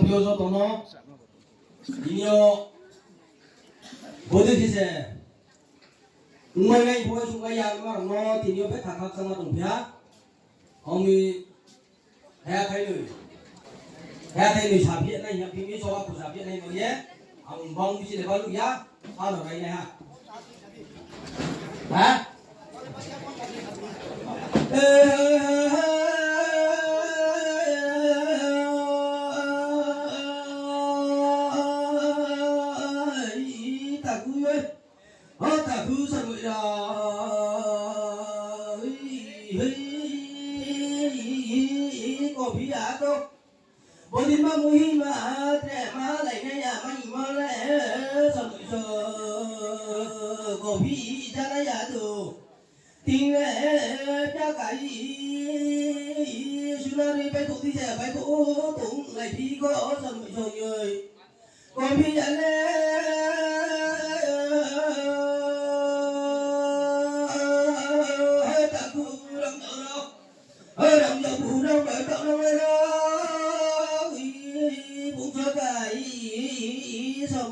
비워서 도노 이니요 모두 기세 응원이 보여준 거야 양말 너 디니요 배 각각성마 동피야 ông hè thấy người xả viện này nhập phim cho của xả viện này mà nhé ông vong chỉ để bao lúc giá bao giờ này ha hả ta cứ ơi ta cứ sao vậy đó có bí đá đâu bố tin mà mui mà trẻ mà lại nghe nhà mà nhìn mà lại sao vậy sao có bí cha này à đâu tiếng lẽ cha cái xưa nay phải tụng thì sẽ phải tụng lại đi có sao vậy sao người có bí cha này đồng giờ bù đâu đợi cậu đâu đây đó bụng cho cái sao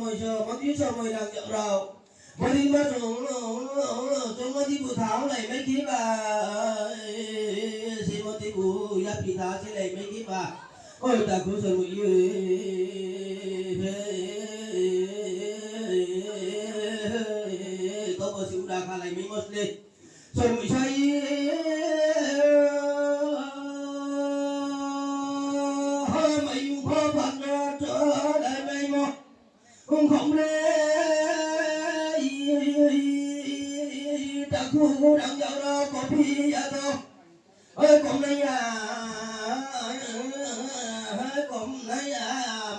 mà tí sao mà đang nhậu đâu mà đi bắt xuống cho mà đi bù tháo này mấy kí bà xin mà đi bù giáp bị tháo thế này mấy kí bà ôi ta cứ sợ mũi có bao nhiêu đa khá này mấy mất đi sợ mũi say không lẽ ta cứ đang dạo đó có phi ya đâu ơi còn này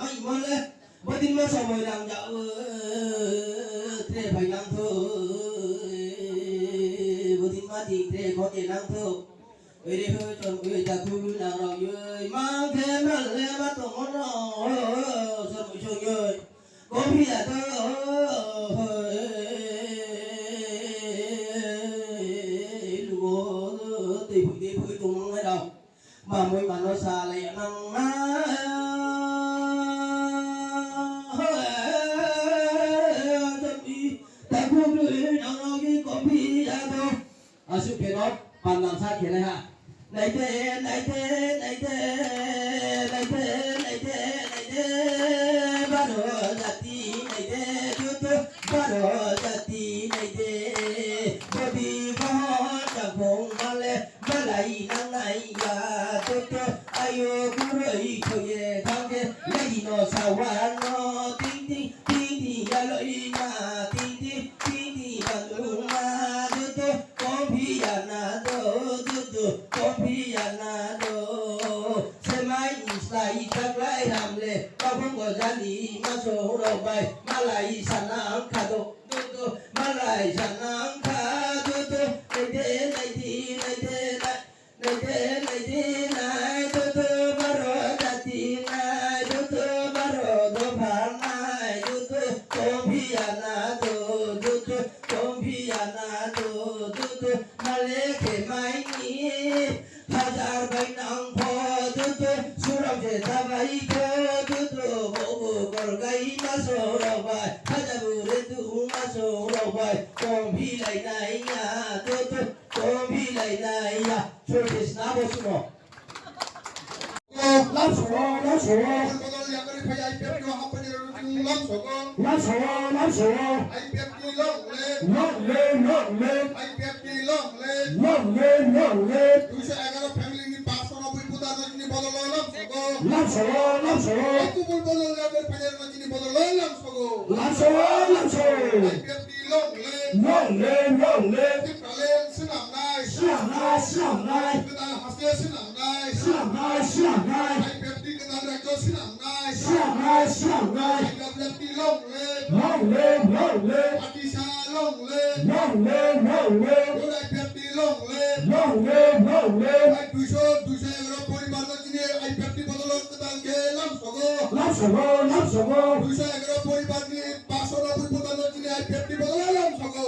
mấy món lên với tin mà sao mày đang dạo thế phải năng thơ với tin mà thì thế có thể năng thơ ơi đi hơi chọn người ta cứ nào rồi ơi mang thêm mà lên bắt tổ nó sao mày chơi người có khi là tôi lúa tìm phơi tung hay đâu mà mỗi mà nó xa lại năng ta không người nào cái có khi là tôi sự kiện đó bàn làm sao kiện này hả này thế bắt đầu jati này thế bắt đầu jati này thế body có chẳng phong mà lại năng này ya ayo kuroi thôi khang thế lấy nó sao hoa nó ting ya lợi mà ting bằng đúng mà có phi ya na có phi ya na xem mai lại chắc lại làm lệ bao không có gia đình mà số đầu bài mà lại sản năng khá độ mà lại sản năng khá độ này thì này mà rồi đã thì này mà rồi đồ phản này công phi à na công phi à na mà lẽ cái mai ní हजार भाई नाम फो सुरम से तबाई तो वो कर गई मसो रबाई हजाबुरे तू मसो रबाई कौन भी लाई नहीं या तो कौन भी लाई नहीं या छोटे स्नाबो सुनो लासो बदल या करे भाई आईपीएफ जो हम पर लासो आईपीएफ की long le आईपीएफ की long le दूसरे 11 फैमिली की 590 पुता जनी बदल लासो aku bol ya कर भाई जनी बदल लासो आईपीएफ की long le तिप्राले सिनाम नाय kita hasil सिनाम नाय आईपीएफ की kita रखो सिनाम नाय आईपीएफ की long le Atisha long le IPF की long le आई 200 euro পরিবার জন্য आईपीएफ की বদল করতে কে লামসগো 200 euro পরিবার নিয়ে 590 পুতা জন্য आईपीएफ की বদল লামসগো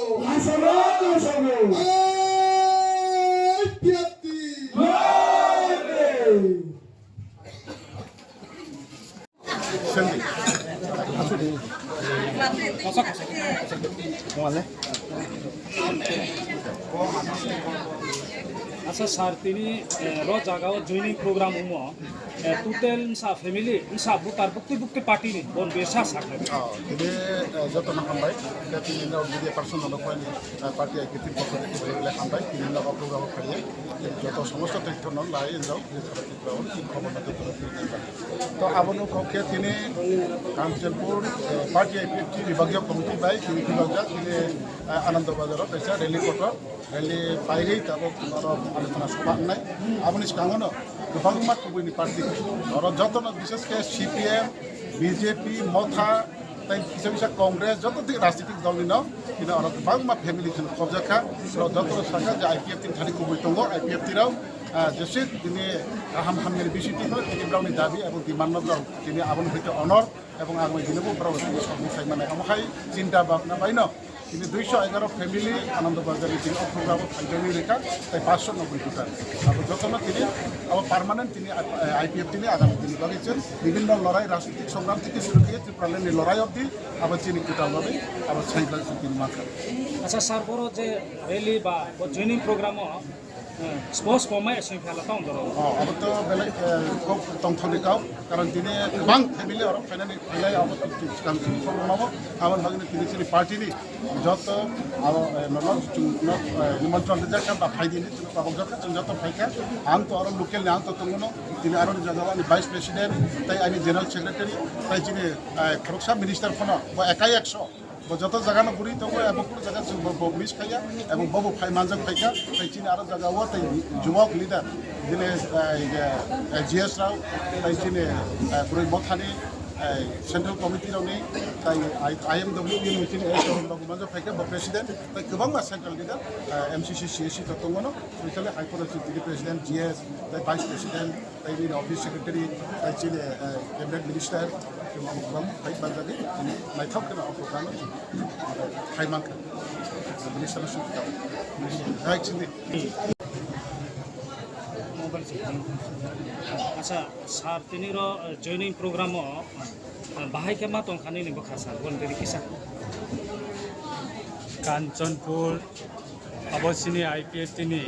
आईपीएफ की আচ্ছা স্যার তিনি র জায়গাও জয়নিং প্রোগ্রাম উমো টোটাল सा ফ্যামিলি सा বুতার বুকতে পার্টি নি বন বেসা সাকলে ini joto na hambai tapi ini udah person na ko ni party aktif pokok itu boleh hambai ini na program kariye joto সমস্ত তথ্য নন লাই যাও যে খবর না তো আবনো ককে তিনি কাঞ্চনপুর পার্টি একটি বিভাগীয় কমিটি বাই তিনি বিভাগজা তিনি আনন্দবাজার পেছা রেলি কটর রেলি বাইরে তাবো আলোচনা সভা নাই আবনি কাঙ্গনো गोबां मातुबुनि पार्टी और जतन विशेषकर सीपीएम बीजेपी मथा किसा किसा कांग्रेस जत राजनीतिक दल नो किन और गोबां फेमिली जन खबजाखा जत साखा जे आईपीएफ तीन थानि कुबुइ दंगो आईपीएफ तिराव जेसे दिने गाहाम हामनि बिसिटि हो तिनि ब्राउनि दाबि एबं डिमान्ड ब्राउ तिनि आबन हयतो अनर एबं आगमि दिनबो ब्राउ तिनि सबनिफ्राय माने हमखाय चिन्ता भाबना बायनो তিনি 211 ফ্যামিলি আনন্দবাজারে তিনি অগ্রগামী ফাইজনি রেখা তাই 590 টাকা আর যখন তিনি আবার পার্মানেন্ট তিনি আইপিএফ তিনি আগামী দিন লাগিয়েছেন বিভিন্ন লড়াই রাজনৈতিক সংগ্রাম থেকে শুরু করে ত্রিপুরালের লড়াই অবধি আবার চিনি টোটালভাবে আবার সাইকেল তিনি মাথা আচ্ছা স্যার বড় যে রেলি বা জয়নিং প্রোগ্রামও স্পোর্টস কমাই এসে ফেলা তাও ধরো अब तो बेले खूब तंथनिकाव कारण दिने गोबां फेमिली और फाइनाली फाइलाय अब काम खालामो आबाद बागनि तिनि पार्टीनि जत अब नलज निमन्त्रण जाका बा फाइदिनि पाबक जाका जत फाइका आं तो और लोकल आं तो तंगनो तिनि आरो जगावानि भाइस प्रेसिडेंट ताई आनि जनरल सेक्रेटारि ताई जिनि खरकसा मिनिस्टार फनो बा एकाई 100 যত জায়গানো ঘুরি তবে এবং কোনো জায়গা মিস খাইয়া এবং বাবু ফাই মানজাক ফাইকা তাই চিনি আরো জায়গা ও তাই যুবক লিডার দিনে জিএস রাও তাই চিনি বুড়ি মথানি सेंट्रल कमिटी रावनि ताई आईएमडब्लिउ इउनिटिनि बाबु फाइका बा प्रेसिडेंट ताई गोबां मा सेंट्रल लिडार एमसीसी सीएससी तत्वनो specially high court deputy president GS ताई भाइस प्रेसिडेंट ताई ऑफिस सेक्रेटारि ताई चिनि कैबिनेट मिनिस्टार गोबां फाइक बाजादि नायथाव गोनां अफगानो फाइमांखा मिनिस्टार सुखा राइट चिनि আচ্ছা স্যার তিনি জয়নিং প্রোগ্রামও বাহাইকে মা তংখানি নিব খাসার বলতে কিসা কাঞ্চনপুর অবসিনী আইপিএফ তিনি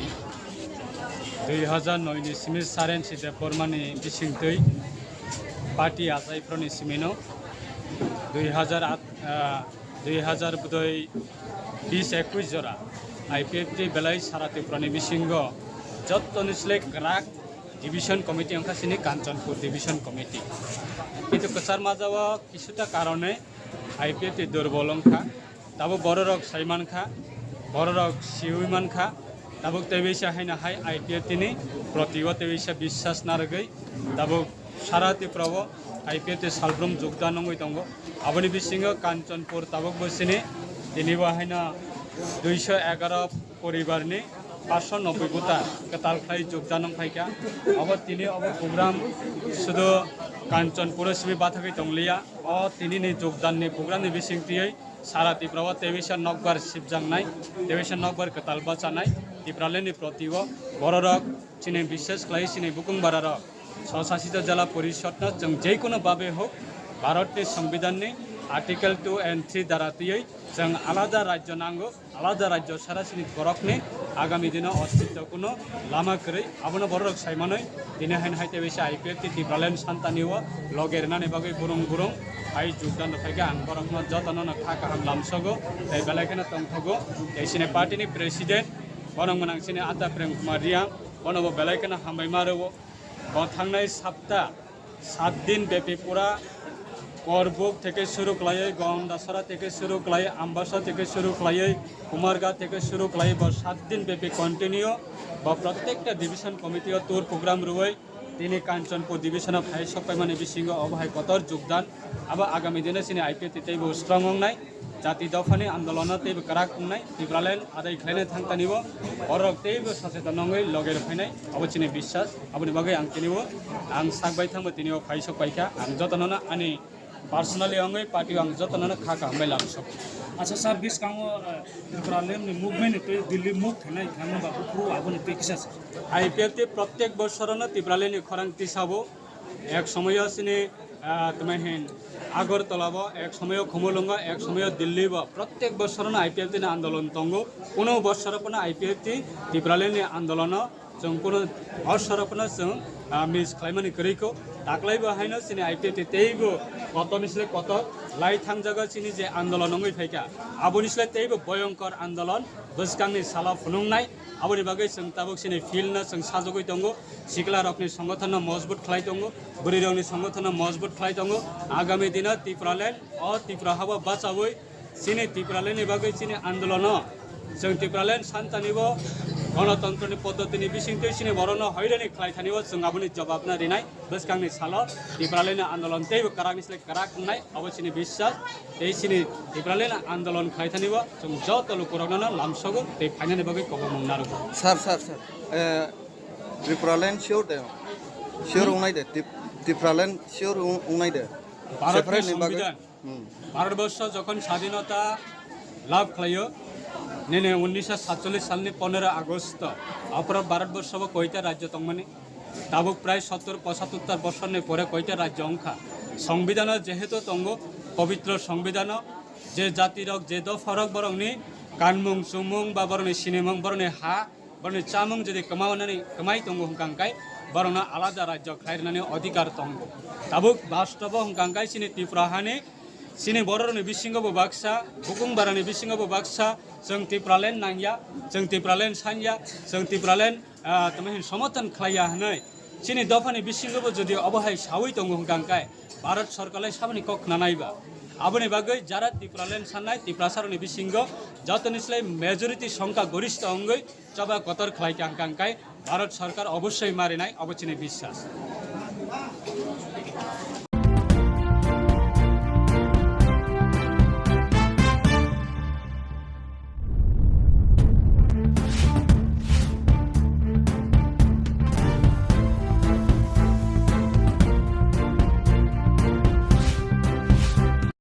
2009 नि सिमिर सारेन सिदे बर्मानि बिसिंतै पार्टी आजाइफ्रनि सिमिनो 2021 जरा आईपीएफ टी बेलाई सारा त्रिपुरानि बिसिंग जत्तनिस्ले ग्राक डिविजन कमिटी अंखासिनी कांचनपुर डिविजन कमिटी किन्तु कसार माजाव किछुटा कारणे आईपीएफ टी दुर्बलंखा ताबो बड़रक साइमानखा बड़रक सिउइमानखा ताबो तेबेसा हाइना हाय आईपीएफ तिनि प्रतिव तेबेसा विश्वास नारगै ताबो सारा त्रिपुराव आईपीएफ टी सालब्रम योगदान नंगै दंगो आबनि बिसिंग कांचनपुर ताबक बसिनी तिनिबो हाइना 211 परिवारनि 590 भोटार कतालखाई योगदान फाइका अब तिनी अब प्रोग्राम शुद्ध कांचनपुर सिबि बाथाखै दंलिया अ तिनी नि योगदान नि प्रोग्राम नि बिसिंतियै सारा त्रिपुरा तेबेसा नकबार सिबजांनाय तेबेसा नकबार कताल बाचानाय त्रिपुरालेनि प्रतिव बररक चिने विशेष क्लाइ चिने बुकुंबारार स्वशासित जिला परिषद जों जेकुनो बाबे होक भारतनि संविधाननि आर्टिकल 2 and 3 दारातियै जों आलादा राज्य नांगौ आलादा राज्य सारासिनि बरकनि आगामी दिनाव अस्तित्वखौनो लामा करै आबनो बरक साइमानै दिनै हाइन हाइते बेसे आईपीएफ टी त्रिपुरालेन सान्तानिव लगेरनानै बागै बुरुं बुरुं हाइ जुगदान फाइका आं बरकनो जतननो थाका हाम लामसगो तै बेलायखनो तंथगो एसिने पार्टीनि प्रेसिडेंट बनंग मनांसिनि आदा प्रेम कुमार रिया बनबो बेलायखनो हामबाय मारबो थांनाय सप्ताह 7 दिन ব্যাপী পুরা করবুক থেকে শুরু কলাই গন্ডাসরা থেকে শুরু কলাই আমবাসা থেকে শুরু কলাই কুমারগাঁ থেকে শুরু কলাই 7 दिन ব্যাপী কন্টিনিউ বা প্রত্যেকটা ডিভিশন কমিটি তোর প্রোগ্রাম রুই তিনি কাঞ্চনপুর ডিভিশন অফ হাই সবাই মানে বিশিঙ্গ অবহাই কতর যোগদান আবার আগামী দিনে সিনে আইপিএফ তেইব স্ট্রং নাই জাতি দফানি আন্দোলন তেইব কারাক নাই ত্রিপুরালেন আদায় খাইনে থাংতানিব বরক তেইব সচেতন নঙै লগের ফাইনাই অবচিনে বিশ্বাস আপনি বাগै आं তিনিব आं সাকবাই থাংবো তিনিও ফাইসক পাইকা आं যতননা আনি पर्सनली अंगै पार्टी आं जतननो खाका हमबाय लामसक अच्छा सर बिस कांगो त्रिपुरालेन मुभमेन्ट पे दिल्ली मुख थनाय खामो बाबु प्रो आबनि पे किसा आईपीएफ टी प्रत्येक बছरनो त्रिपुरालेनि खरां तिसाबो एक समय सिने तमाहिन আগরতলাব এক সময় খমলঙ্গ এক সময় দিল্লি প্রত্যেক বছর আইপিএফটি আন্দোলন তঙ্গ কোনো বছর আইপিএফটি ত্রিপুরালেनि आन्दोलन जों কোনো বছর जों मिस खालामनानै गैखौ दाख्लैबो हायनो सिनि आइपिएफटी तेइबो कतनिस्ले कत लाई थांजागा सिनि जे आन्दोलन नङै फैका आबनिस्ले तेइबो भयंकर आन्दोलन बसगांनि साला फुनुंनाय आबनि बागै जों ताबुक सिनि फिल्डनो जों साजगै दङ सिक्ला रकनि संगठन मजबुत खालाय दङ बुरि रकनि संगठन मजबुत खालाय दङ आगामी दिन त्रिपुरालेण्ड त्रिपुरा हाबा बाचावै सिनि त्रिपुरालेण्डनि बागै सिनि आन्दोलन जों त्रिपुरालेण्ड सान्तानिबो गणतन्त्रनि पद्धतिनि बिसिंथि सिनि बरनो हैरानि खालायथानिबो जों आबनि जवाब नारिनाय बसगांनि साल त्रिपुरालेण्ड आन्दोलन तेइबो काराकनिस्ले काराक होननाय अबसिनि বিশ্বাস এই सिनि त्रिपुरालेण्ड आन्दोलन खालायथानिबो जों जत लुकुरावनो लामसगो ते फाइनानि बागै कबो मुंनारो सार त्रिपुरालेण्ड शिवर उनायदे त्रिपुरालेण्ड शिवर उनायदे भारतनि संविधान भारतबर्ष যখন স্বাধীনতা লাভ খালাयो नेने 1947 सालनि 15 आगस्ट अपर भारतवर्ष कयटा राज्य तंगमानी ताबुक प्राय 70-75 बछरनि परे कयटा राज्य अंखा संविधान जेहेतु तंग पवित्र संविधान जे जाति रक जे द फरक बरंनि गानमुं सुमुं बा बरंनि सिनेमुं बरंनि हा बरंनि चामुं जुदि कमाय तंग हंकांकाय बरंना आलादा राज्य खायरनानै अधिकार तंग ताबुक वास्तव हंकांकाय सिनि त्रिपुराहानि सिनि बर'नि बिसिंगबो बाक्सा बुकुंबारानि बिसिंगबो बाक्सा जों त्रिपुरालेण्ड नांया जों त्रिपुरालेण्ड सानया जों त्रिपुरालेण्ड तमहिन समर्थन खालाया हनै सिनि दफानि बिसिंगबो जुदि अबहाय सावै दङ हंकांकाय भारत सरकारलाय साबनि कखना नायबा आबनि बागै जारा त्रिपुरालेण्ड साननाय त्रिपुरासारनि बिसिंग जतनिस्लाय मेजरिटी संख्या गरिष्ठ अंगै चबा कतर खालायका हंकांकाय भारत सरकार अवश्य मारिनाय अबचिनि বিশ্বাস